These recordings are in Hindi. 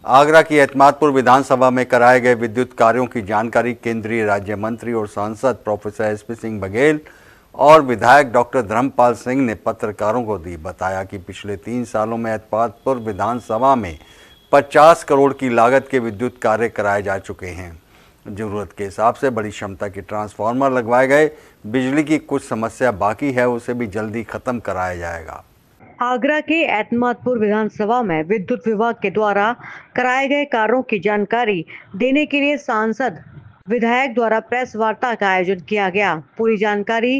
आगरा की एतमादपुर विधानसभा में कराए गए विद्युत कार्यों की जानकारी केंद्रीय राज्य मंत्री और सांसद प्रोफेसर एसपी सिंह बघेल और विधायक डॉक्टर धर्मपाल सिंह ने पत्रकारों को दी। बताया कि पिछले 3 सालों में एतमादपुर विधानसभा में 50 करोड़ की लागत के विद्युत कार्य कराए जा चुके हैं। जरूरत के हिसाब से बड़ी क्षमता के ट्रांसफार्मर लगवाए गए। बिजली की कुछ समस्या बाकी है, उसे भी जल्दी खत्म कराया जाएगा। आगरा के एतमादपुर विधानसभा में विद्युत विभाग के द्वारा कराए गए कार्यों की जानकारी देने के लिए सांसद विधायक द्वारा प्रेस वार्ता का आयोजन किया गया। पूरी जानकारी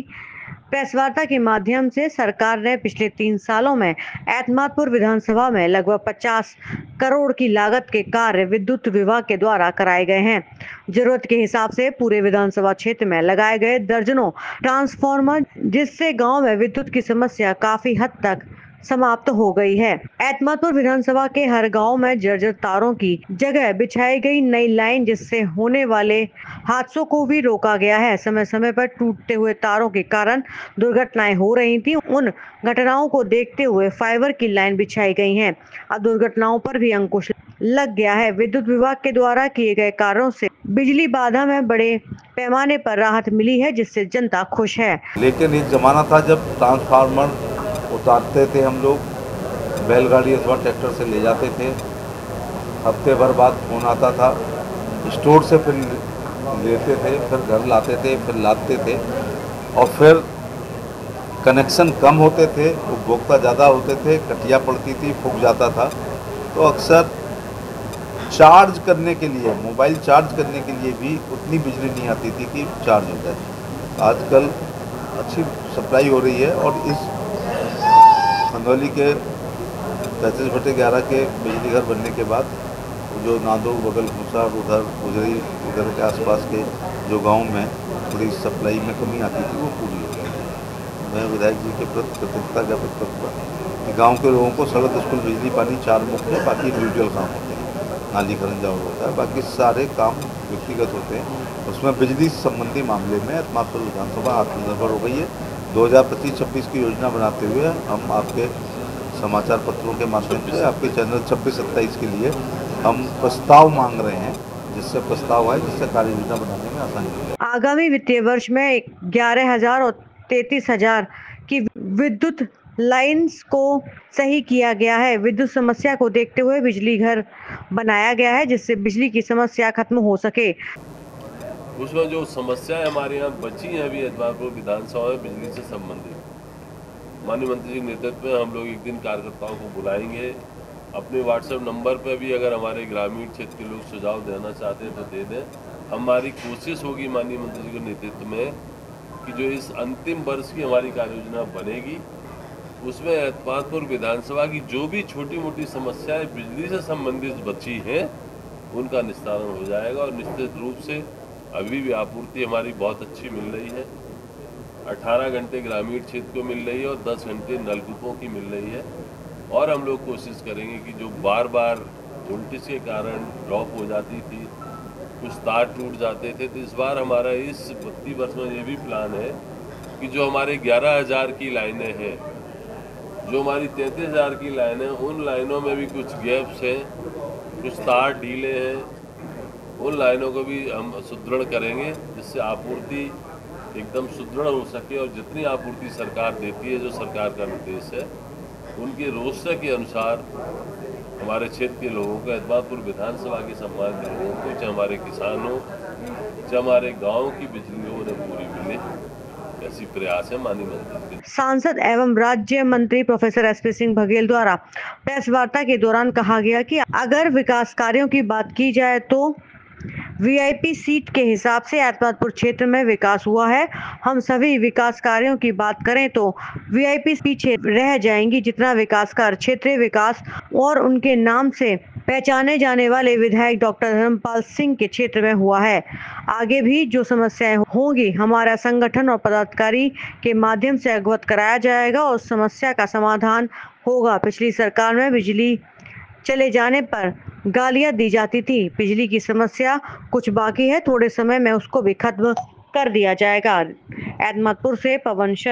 प्रेस वार्ता के माध्यम से सरकार ने पिछले 3 सालों में एतमादपुर विधानसभा में लगभग 50 करोड़ की लागत के कार्य विद्युत विभाग के द्वारा कराए गए हैं। जरूरत के हिसाब से पूरे विधानसभा क्षेत्र में लगाए गए दर्जनों ट्रांसफार्मर, जिससे गांव में विद्युत की समस्या काफी हद तक समाप्त हो गई है। एतमादपुर विधानसभा के हर गांव में जर्जर तारों की जगह बिछाई गई नई लाइन, जिससे होने वाले हादसों को भी रोका गया है। समय समय पर टूटते हुए तारों के कारण दुर्घटनाएं हो रही थी। उन घटनाओं को देखते हुए फाइबर की लाइन बिछाई गई है। अब दुर्घटनाओं पर भी अंकुश लग गया है। विद्युत विभाग के द्वारा किए गए कार्यों से बिजली बाधा में बड़े पैमाने पर राहत मिली है, जिससे जनता खुश है। लेकिन एक जमाना था जब ट्रांसफार्मर उतारते थे, हम लोग बैलगाड़ी अथवा ट्रैक्टर से ले जाते थे। हफ्ते भर बाद फोन आता था, स्टोर से फिर लेते थे, फिर घर लाते थे, फिर लादते थे, और फिर कनेक्शन कम होते थे, उपभोक्ता ज़्यादा होते थे, कटिया पड़ती थी, फूक जाता था। तो अक्सर चार्ज करने के लिए, मोबाइल चार्ज करने के लिए भी उतनी बिजली नहीं आती थी कि चार्ज हो जाए। आजकल अच्छी सप्लाई हो रही है, और इस खंदौली के 35/11 के बिजली घर बनने के बाद जो नादो, बगल भूसा, उधर गुजरी, उधर के आसपास के जो गांव में थोड़ी सप्लाई में कमी आती थी, वो पूरी हो गई। मैं विधायक जी के प्रति कृतज्ञता ज्ञापित करूँगा कि गाँव के लोगों को सड़क, स्कूल, बिजली, पानी 4 मुख्य, बाकी इंडिविजुअल काम होते हैं। नाली खरंजा होता है, बाकी सारे काम व्यक्तिगत होते हैं। उसमें बिजली संबंधी मामले में एतमादपुर विधानसभा आत्मनिर्भर हो गई है। 2025-26 की योजना बनाते हुए हम आपके समाचार पत्रों के माध्यम से, आपके चैनल 26-27 के लिए हम प्रस्ताव मांग रहे हैं, जिससे प्रस्ताव आए, जिससे कार्य योजना बनाने में आसानी हो जाए। आगामी वित्तीय वर्ष में 11,000 और 33,000 की विद्युत लाइन्स को सही किया गया है। विद्युत समस्या को देखते हुए बिजली घर बनाया गया है, जिससे बिजली की समस्या खत्म हो सके। उसमें जो समस्याएं हमारे यहाँ बची हैं अभी एतमादपुर विधानसभा में बिजली से संबंधित, माननीय मंत्री जी के नेतृत्व में हम लोग एक दिन कार्यकर्ताओं को बुलाएंगे। अपने व्हाट्सएप नंबर पर भी अगर हमारे ग्रामीण क्षेत्र के लोग सुझाव देना चाहते हैं तो दे दें। हमारी कोशिश होगी माननीय मंत्री जी के नेतृत्व में कि जो इस अंतिम वर्ष की हमारी कार्य योजना बनेगी, उसमें एतमादपुर विधानसभा की जो भी छोटी मोटी समस्याएं बिजली से संबंधित बची हैं, उनका निस्तारण हो जाएगा। और निश्चित रूप से अभी भी आपूर्ति हमारी बहुत अच्छी मिल रही है। 18 घंटे ग्रामीण क्षेत्र को मिल रही है और 10 घंटे नलकूपों की मिल रही है। और हम लोग कोशिश करेंगे कि जो बार बार वोल्टेज के कारण ड्रॉप हो जाती थी, कुछ तार टूट जाते थे, तो इस बार हमारा इस वित्तीय वर्ष में ये भी प्लान है कि जो हमारे 11,000 की लाइनें हैं, जो हमारी 33,000 की लाइनें, उन लाइनों में भी कुछ गैप्स हैं, कुछ तार ढीले हैं, उन लाइनों को भी हम सुदृढ़ करेंगे, जिससे आपूर्ति एकदम सुदृढ़ हो सके। और जितनी आपूर्ति सरकार देती है, जो सरकार का निर्देश है, उनके रोस्टर के अनुसार हमारे क्षेत्र के लोगों को, एतमादपुर विधानसभा के सम्मानित लोगों को, चाहे हमारे किसान हो, चाहे हमारे गाँव की बिजली हो, उन्हें पूरी मिले, ऐसी प्रयास है माननीय मंत्री। सांसद एवं राज्य मंत्री प्रोफेसर एसपी सिंह बघेल द्वारा प्रेस वार्ता के दौरान कहा गया कि अगर विकास कार्यों की बात की जाए तो वीआईपी सीट के हिसाब से एतमादपुर क्षेत्र में विकास हुआ है। हम सभी विकास कार्यों की बात करें तो वीआईपी पीछे रह जाएंगी। जितना विकास कार्य क्षेत्रीय विकास और उनके नाम से पहचाने जाने वाले विधायक डॉक्टर धर्मपाल सिंह के क्षेत्र में हुआ है, आगे भी जो समस्याएं होंगी, हमारा संगठन और पदाधिकारी के माध्यम से अवगत कराया जाएगा और समस्या का समाधान होगा। पिछली सरकार में बिजली चले जाने पर गालियां दी जाती थी। बिजली की समस्या कुछ बाकी है, थोड़े समय में उसको भी खत्म कर दिया जाएगा। एतमादपुर से पवन।